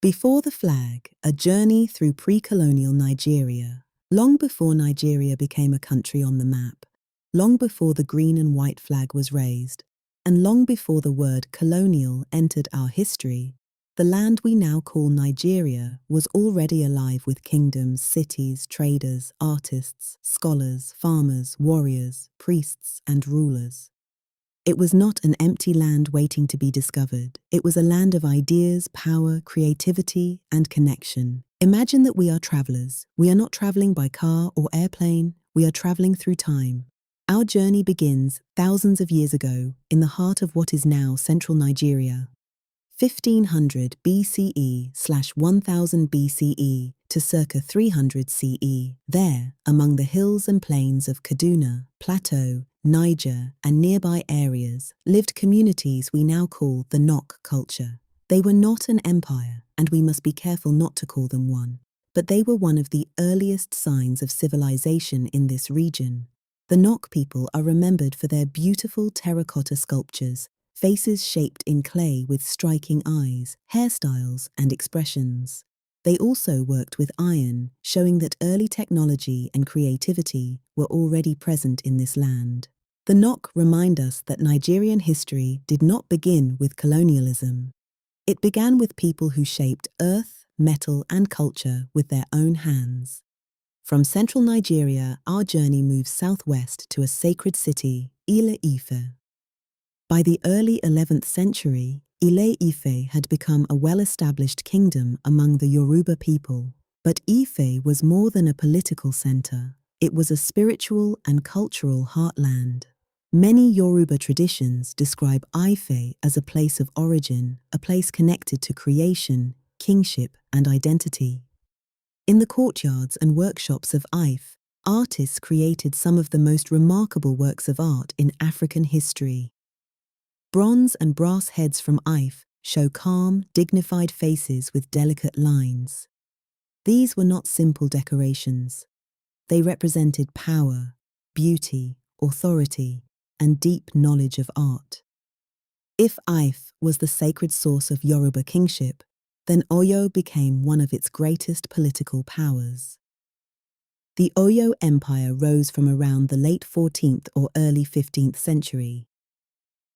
Before the Flag, a journey through pre-colonial Nigeria. Long before Nigeria became a country on the map, long before the green and white flag was raised, and long before the word colonial entered our history, the land we now call Nigeria was already alive with kingdoms, cities, traders, artists, scholars, farmers, warriors, priests, and rulers. It was not an empty land waiting to be discovered. It was a land of ideas, power, creativity, and connection. Imagine that we are travelers. We are not traveling by car or airplane. We are traveling through time. Our journey begins thousands of years ago in the heart of what is now central Nigeria. 1500 BCE/1000 BCE to circa 300 CE. There, among the hills and plains of Kaduna, Plateau, Niger, and nearby areas, lived communities we now call the Nok culture. They were not an empire, and we must be careful not to call them one, but they were one of the earliest signs of civilization in this region. The Nok people are remembered for their beautiful terracotta sculptures, faces shaped in clay with striking eyes, hairstyles, and expressions. They also worked with iron, showing that early technology and creativity were already present in this land. The Nok remind us that Nigerian history did not begin with colonialism. It began with people who shaped earth, metal, and culture with their own hands. From central Nigeria, our journey moves southwest to a sacred city, Ile-Ife. By the early 11th century, Ile-Ife had become a well-established kingdom among the Yoruba people. But Ife was more than a political center. It was a spiritual and cultural heartland. Many Yoruba traditions describe Ife as a place of origin, a place connected to creation, kingship, and identity. In the courtyards and workshops of Ife, artists created some of the most remarkable works of art in African history. Bronze and brass heads from Ife show calm, dignified faces with delicate lines. These were not simple decorations. They represented power, beauty, authority, and deep knowledge of art. If Ife was the sacred source of Yoruba kingship, then Oyo became one of its greatest political powers. The Oyo Empire rose from around the late 14th or early 15th century.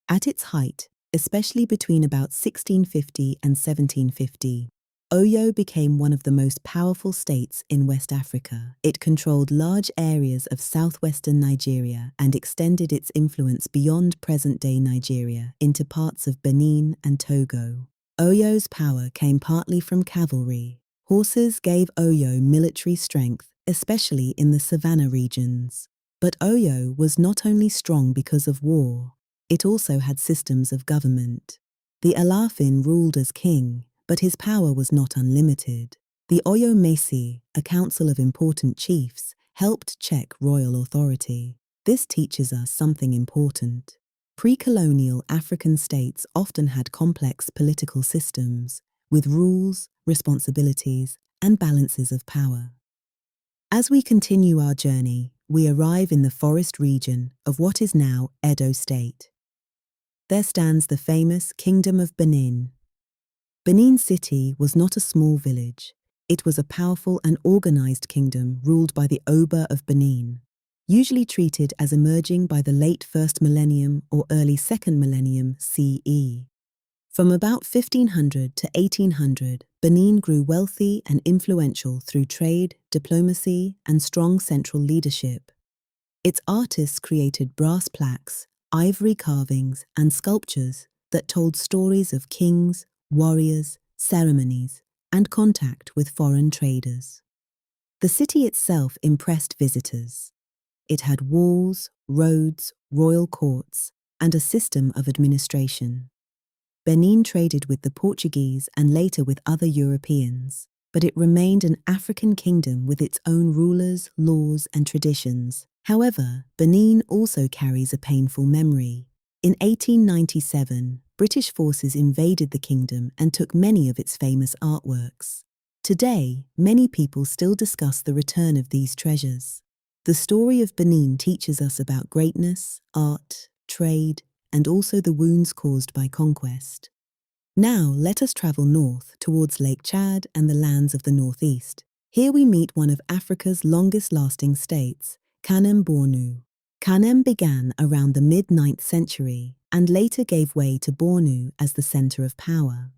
At its height, especially between about 1650 and 1750, Oyo became one of the most powerful states in West Africa. It controlled large areas of southwestern Nigeria and extended its influence beyond present-day Nigeria into parts of Benin and Togo. Oyo's power came partly from cavalry. Horses gave Oyo military strength, especially in the savannah regions. But Oyo was not only strong because of war. It also had systems of government. The Alaafin ruled as king, but his power was not unlimited. The Oyo Mesi, a council of important chiefs, helped check royal authority. This teaches us something important. Pre-colonial African states often had complex political systems, with rules, responsibilities, and balances of power. As we continue our journey, we arrive in the forest region of what is now Edo State. There stands the famous Kingdom of Benin. Benin City was not a small village. It was a powerful and organized kingdom ruled by the Oba of Benin, usually treated as emerging by the late 1st millennium or early 2nd millennium CE. From about 1500 to 1800, Benin grew wealthy and influential through trade, diplomacy, and strong central leadership. Its artists created brass plaques, ivory carvings, and sculptures that told stories of kings, warriors, ceremonies, and contact with foreign traders. The city itself impressed visitors. It had walls, roads, royal courts, and a system of administration. Benin traded with the Portuguese and later with other Europeans, but it remained an African kingdom with its own rulers, laws, and traditions. However, Benin also carries a painful memory. In 1897, British forces invaded the kingdom and took many of its famous artworks. Today, many people still discuss the return of these treasures. The story of Benin teaches us about greatness, art, trade, and also the wounds caused by conquest. Now let us travel north towards Lake Chad and the lands of the northeast. Here we meet one of Africa's longest-lasting states, Kanem-Bornu. Kanem began around the mid-9th century and later gave way to Bornu as the center of power.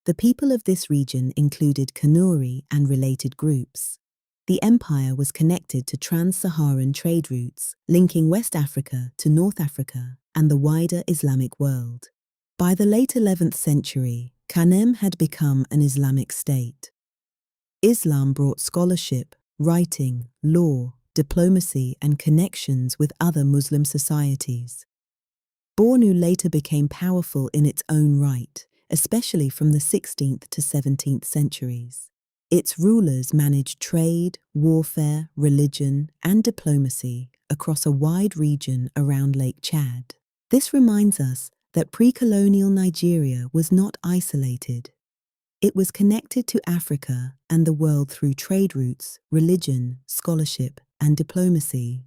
The people of this region included Kanuri and related groups. The empire was connected to trans-Saharan trade routes, linking West Africa to North Africa and the wider Islamic world. By the late 11th century, Kanem had become an Islamic state. Islam brought scholarship, writing, law, diplomacy, and connections with other Muslim societies. Bornu later became powerful in its own right, especially from the 16th to 17th centuries. Its rulers managed trade, warfare, religion, and diplomacy across a wide region around Lake Chad. This reminds us that pre-colonial Nigeria was not isolated. It was connected to Africa and the world through trade routes, religion, scholarship, and diplomacy.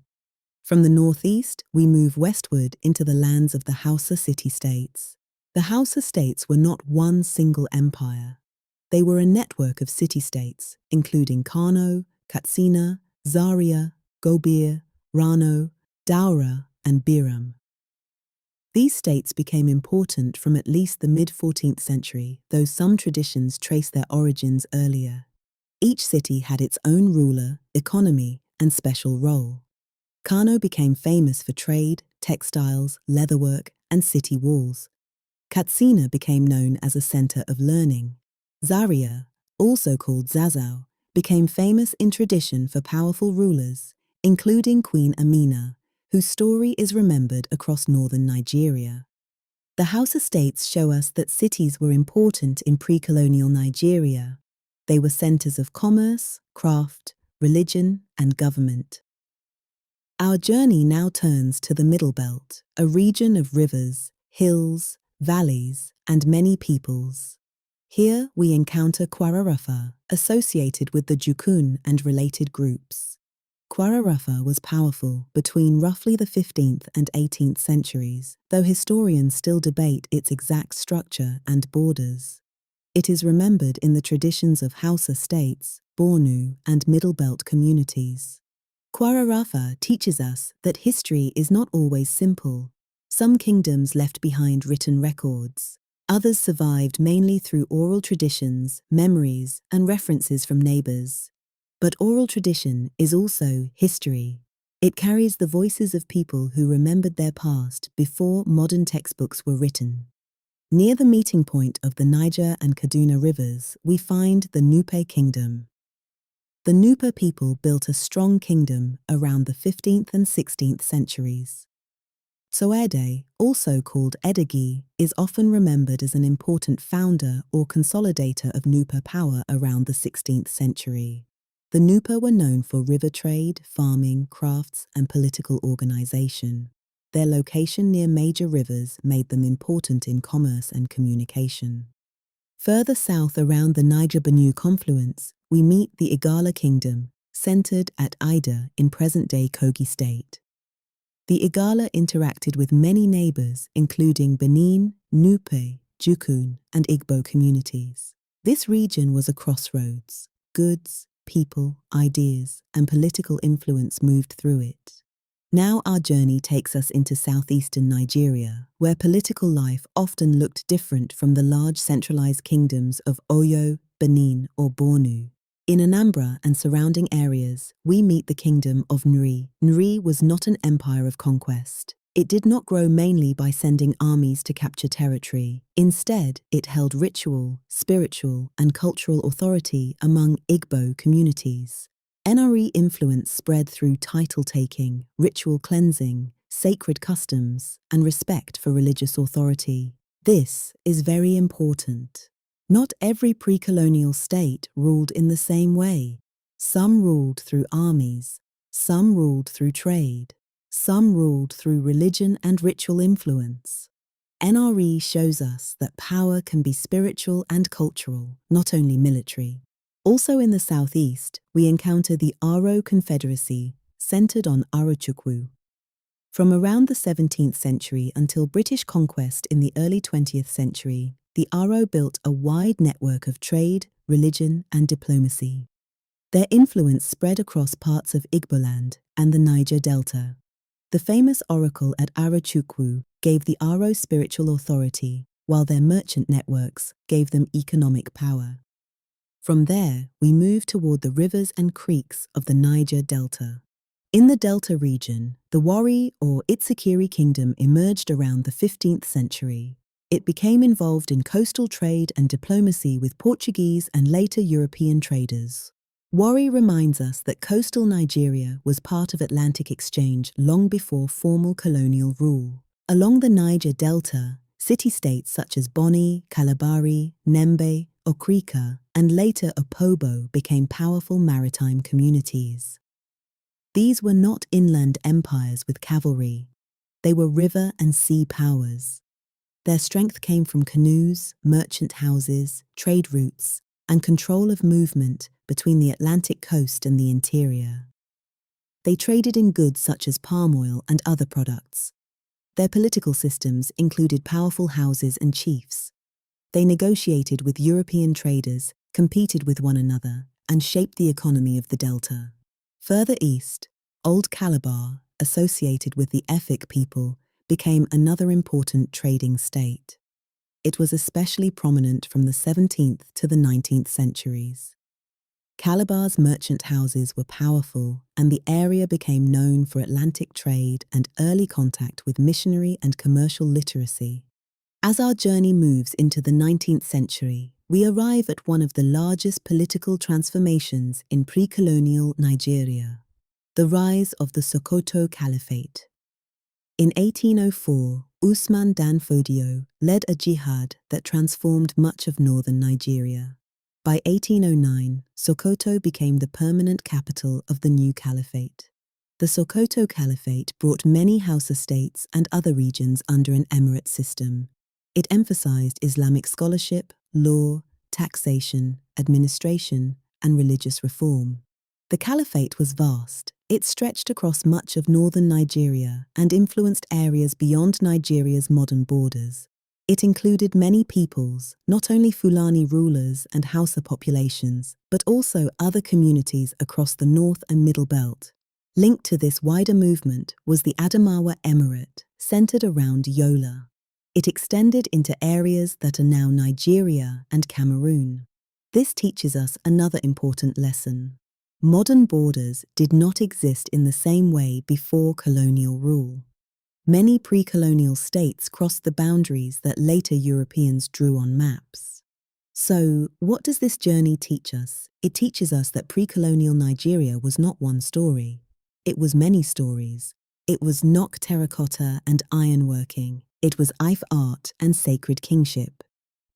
From the northeast, we move westward into the lands of the Hausa city-states. The Hausa states were not one single empire. They were a network of city-states, including Kano, Katsina, Zaria, Gobir, Rano, Daura, and Biram. These states became important from at least the mid-14th century, though some traditions trace their origins earlier. Each city had its own ruler, economy, and special role. Kano became famous for trade, textiles, leatherwork, and city walls. Katsina became known as a center of learning. Zaria, also called Zazau, became famous in tradition for powerful rulers, including Queen Amina, whose story is remembered across northern Nigeria. The Hausa states show us that cities were important in pre-colonial Nigeria. They were centers of commerce, craft, religion, and government. Our journey now turns to the Middle Belt, a region of rivers, hills, valleys, and many peoples. Here we encounter Kwararafa, associated with the Jukun and related groups. Kwararafa was powerful between roughly the 15th and 18th centuries, though historians still debate its exact structure and borders. It is remembered in the traditions of Hausa states, Bornu, and Middle Belt communities. Kwararafa teaches us that history is not always simple. Some kingdoms left behind written records. Others survived mainly through oral traditions, memories, and references from neighbors. But oral tradition is also history. It carries the voices of people who remembered their past before modern textbooks were written. Near the meeting point of the Niger and Kaduna rivers, we find the Nupe Kingdom. The Nupe people built a strong kingdom around the 15th and 16th centuries. Soede, also called Edagi, is often remembered as an important founder or consolidator of Nupe power around the 16th century. The Nupe were known for river trade, farming, crafts, and political organization. Their location near major rivers made them important in commerce and communication. Further south around the Niger-Benue confluence, we meet the Igala Kingdom, centered at Ida in present-day Kogi State. The Igala interacted with many neighbors, including Benin, Nupe, Jukun, and Igbo communities. This region was a crossroads. Goods, people, ideas, and political influence moved through it. Now our journey takes us into southeastern Nigeria, where political life often looked different from the large centralized kingdoms of Oyo, Benin, or Bornu. In Anambra and surrounding areas, we meet the kingdom of Nri. Nri was not an empire of conquest. It did not grow mainly by sending armies to capture territory. Instead, it held ritual, spiritual, and cultural authority among Igbo communities. Nri influence spread through title-taking, ritual cleansing, sacred customs, and respect for religious authority. This is very important. Not every pre-colonial state ruled in the same way. Some ruled through armies, some ruled through trade, some ruled through religion and ritual influence. NRE shows us that power can be spiritual and cultural, not only military. Also in the southeast, we encounter the Aro Confederacy, centered on Arochukwu. From around the 17th century until British conquest in the early 20th century, the Aro built a wide network of trade, religion, and diplomacy. Their influence spread across parts of Igboland and the Niger Delta. The famous oracle at Arochukwu gave the Aro spiritual authority, while their merchant networks gave them economic power. From there, we move toward the rivers and creeks of the Niger Delta. In the Delta region, the Wari or Itsekiri kingdom emerged around the 15th century. It became involved in coastal trade and diplomacy with Portuguese and later European traders. Wari reminds us that coastal Nigeria was part of Atlantic exchange long before formal colonial rule. Along the Niger Delta, city-states such as Bonny, Kalabari, Nembe, Okrika, and later Opobo became powerful maritime communities. These were not inland empires with cavalry. They were river and sea powers. Their strength came from canoes, merchant houses, trade routes, and control of movement between the Atlantic coast and the interior. They traded in goods such as palm oil and other products. Their political systems included powerful houses and chiefs. They negotiated with European traders, competed with one another, and shaped the economy of the Delta. Further east, Old Calabar, associated with the Efik people, became another important trading state. It was especially prominent from the 17th to the 19th centuries. Calabar's merchant houses were powerful, and the area became known for Atlantic trade and early contact with missionary and commercial literacy. As our journey moves into the 19th century, we arrive at one of the largest political transformations in pre-colonial Nigeria: the rise of the Sokoto Caliphate. In 1804, Usman Dan Fodio led a jihad that transformed much of northern Nigeria. By 1809, Sokoto became the permanent capital of the new caliphate. The Sokoto Caliphate brought many Hausa states and other regions under an emirate system. It emphasized Islamic scholarship, law, taxation, administration, and religious reform. The caliphate was vast. It stretched across much of northern Nigeria and influenced areas beyond Nigeria's modern borders. It included many peoples, not only Fulani rulers and Hausa populations, but also other communities across the North and Middle Belt. Linked to this wider movement was the Adamawa Emirate, centered around Yola. It extended into areas that are now Nigeria and Cameroon. This teaches us another important lesson. Modern borders did not exist in the same way before colonial rule. Many pre-colonial states crossed the boundaries that later Europeans drew on maps. So, what does this journey teach us? It teaches us that pre-colonial Nigeria was not one story. It was many stories. It was Nok terracotta and ironworking. It was Ife art and sacred kingship.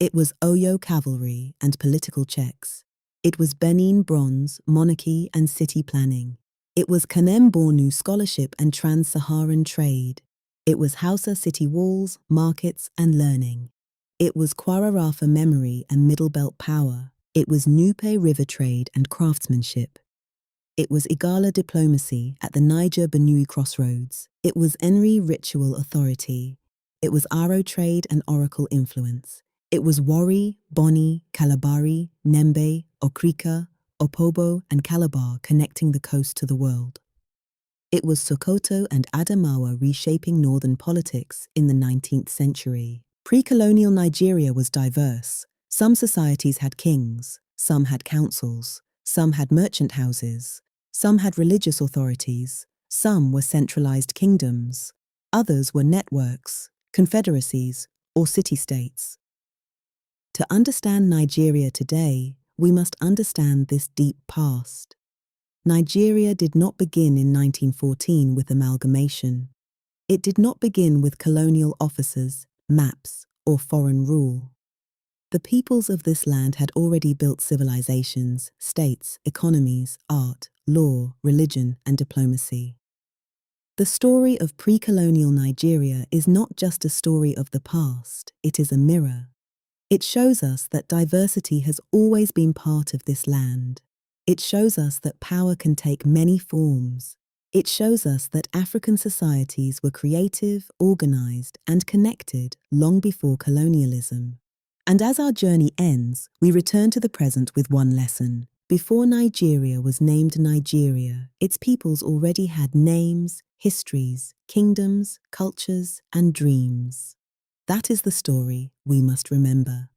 It was Oyo cavalry and political checks. It was Benin bronze, monarchy and city planning. It was Kanem Bornu scholarship and trans-Saharan trade. It was Hausa city walls, markets and learning. It was Kwara Rafa memory and Middle Belt power. It was Nupe river trade and craftsmanship. It was Igala diplomacy at the Niger-Benue crossroads. It was Enri ritual authority. It was Aro trade and oracle influence. It was Wari, Bonny, Kalabari, Nembe, Okrika, Opobo and Calabar connecting the coast to the world. It was Sokoto and Adamawa reshaping northern politics in the 19th century. Pre-colonial Nigeria was diverse. Some societies had kings, some had councils, some had merchant houses, some had religious authorities, some were centralized kingdoms, others were networks, confederacies, or city-states. To understand Nigeria today, we must understand this deep past. Nigeria did not begin in 1914 with amalgamation. It did not begin with colonial officers, maps, or foreign rule. The peoples of this land had already built civilizations, states, economies, art, law, religion, and diplomacy. The story of pre-colonial Nigeria is not just a story of the past, it is a mirror. It shows us that diversity has always been part of this land. It shows us that power can take many forms. It shows us that African societies were creative, organized, and connected long before colonialism. And as our journey ends, we return to the present with one lesson. Before Nigeria was named Nigeria, its peoples already had names, histories, kingdoms, cultures, and dreams. That is the story we must remember.